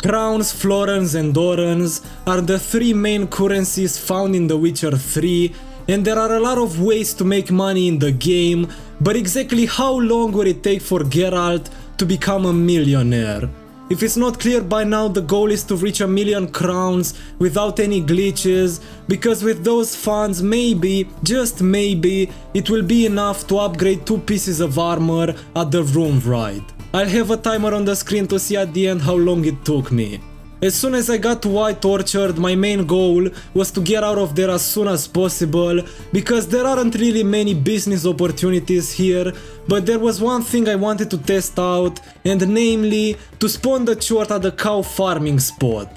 Crowns, florins and orens are the three main currencies found in The Witcher 3, and there are a lot of ways to make money in the game, but exactly how long will it take for Geralt to become a millionaire? If it's not clear by now, the goal is to reach 1,000,000 crowns without any glitches, because with those funds maybe, just maybe, it will be enough to upgrade 2 pieces of armor at the room right. I'll have a timer on the screen to see at the end how long it took me. As soon as I got to White Orchard, my main goal was to get out of there as soon as possible, because there aren't really many business opportunities here, but there was one thing I wanted to test out, and namely, to spawn the chort at the cow farming spot.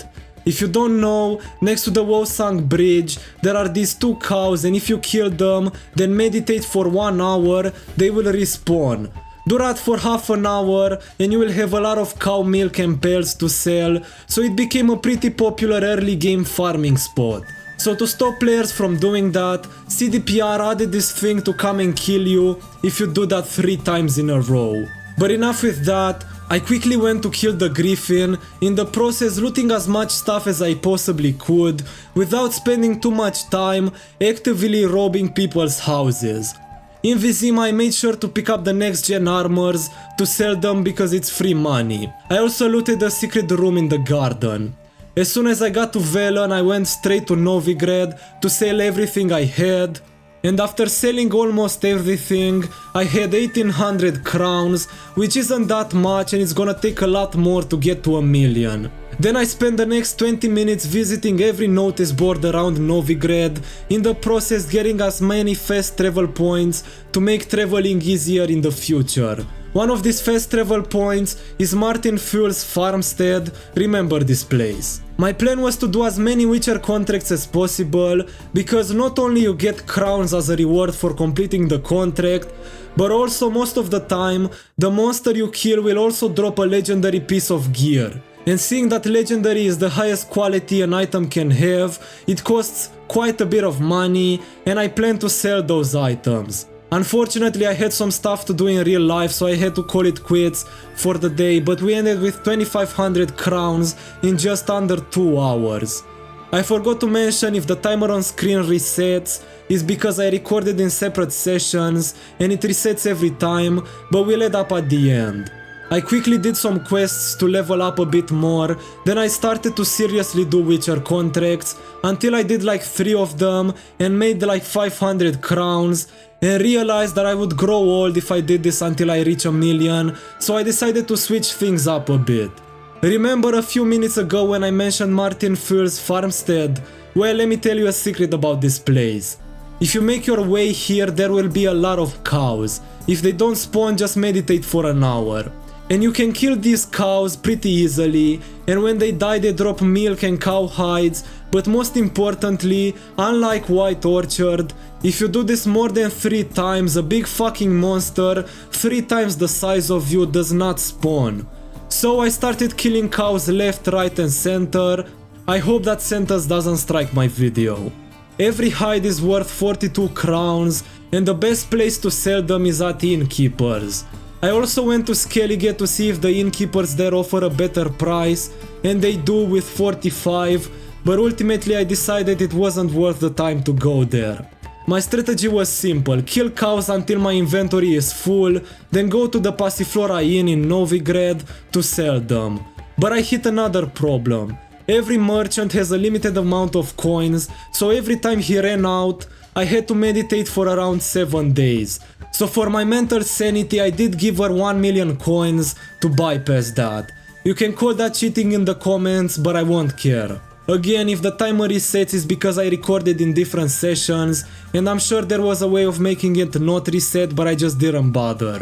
If you don't know, next to the Wosang bridge, there are these 2 cows, and if you kill them, then meditate for 1 hour, they will respawn. Do that for half an hour and you will have a lot of cow milk and pelts to sell, so it became a pretty popular early game farming spot. So to stop players from doing that, CDPR added this thing to come and kill you if you do that 3 times in a row. But enough with that, I quickly went to kill the griffin, in the process looting as much stuff as I possibly could, without spending too much time actively robbing people's houses. In Vizima I made sure to pick up the next gen armors to sell them because it's free money. I also looted a secret room in the garden. As soon as I got to Velen, I went straight to Novigrad to sell everything I had, and after selling almost everything, I had 1800 crowns, which isn't that much and it's gonna take a lot more to get to 1,000,000. Then I spent the next 20 minutes visiting every notice board around Novigrad, in the process getting as many fast travel points to make traveling easier in the future. One of these fast travel points is Martin Fuel's farmstead, remember this place. My plan was to do as many Witcher contracts as possible, because not only you get crowns as a reward for completing the contract, but also most of the time, the monster you kill will also drop a legendary piece of gear. And seeing that legendary is the highest quality an item can have, it costs quite a bit of money, and I plan to sell those items. Unfortunately, I had some stuff to do in real life, so I had to call it quits for the day, but we ended with 2500 crowns in just under 2 hours. I forgot to mention, if the timer on screen resets, it's because I recorded in separate sessions and it resets every time, but we'll add up at the end. I quickly did some quests to level up a bit more, then I started to seriously do Witcher contracts, until I did like 3 of them and made like 500 crowns, and realized that I would grow old if I did this until I reach 1,000,000, so I decided to switch things up a bit. Remember a few minutes ago when I mentioned Martin Fuel's farmstead? Well, let me tell you a secret about this place. If you make your way here, there will be a lot of cows. If they don't spawn, just meditate for an hour. And you can kill these cows pretty easily, and when they die they drop milk and cow hides, but most importantly, unlike White Orchard, if you do this more than 3 times, a big fucking monster 3 times the size of you does not spawn. So I started killing cows left, right and center. I hope that sentence doesn't strike my video. Every hide is worth 42 crowns, and the best place to sell them is at innkeepers. I also went to Skellige to see if the innkeepers there offer a better price, and they do with 45, but ultimately I decided it wasn't worth the time to go there. My strategy was simple: kill cows until my inventory is full, then go to the Passiflora Inn in Novigrad to sell them. But I hit another problem. Every merchant has a limited amount of coins, so every time he ran out, I had to meditate for around 7 days. So for my mental sanity, I did give her 1,000,000 coins to bypass that. You can call that cheating in the comments, but I won't care. Again, if the timer resets, it's because I recorded in different sessions, and I'm sure there was a way of making it not reset, but I just didn't bother.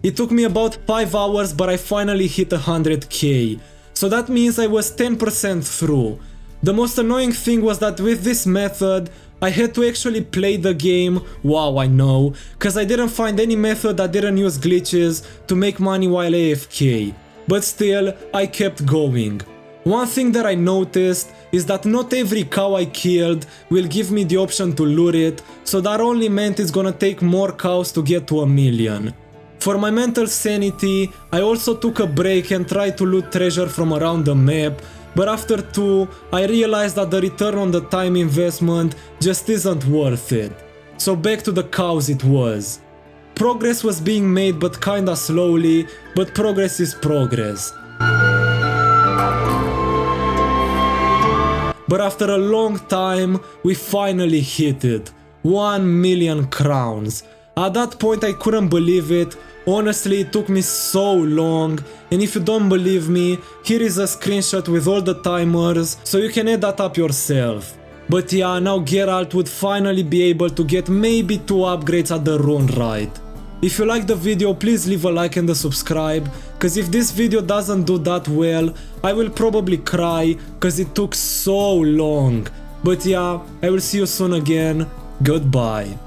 It took me about 5 hours, but I finally hit 100k. So that means I was 10% through. The most annoying thing was that with this method, I had to actually play the game, wow I know, cause I didn't find any method that didn't use glitches to make money while AFK. But still, I kept going. One thing that I noticed is that not every cow I killed will give me the option to loot it, so that only meant it's gonna take more cows to get to 1,000,000. For my mental sanity, I also took a break and tried to loot treasure from around the map, but after 2, I realized that the return on the time investment just isn't worth it. So back to the cows it was. Progress was being made but kinda slowly, but progress is progress. But after a long time, we finally hit it. 1,000,000 crowns. At that point I couldn't believe it. Honestly, it took me so long, and if you don't believe me, here is a screenshot with all the timers, so you can add that up yourself. But yeah, now Geralt would finally be able to get maybe 2 upgrades at the rune right. If you like the video, please leave a like and a subscribe, cause if this video doesn't do that well, I will probably cry, cause it took so long. But yeah, I will see you soon again. Goodbye.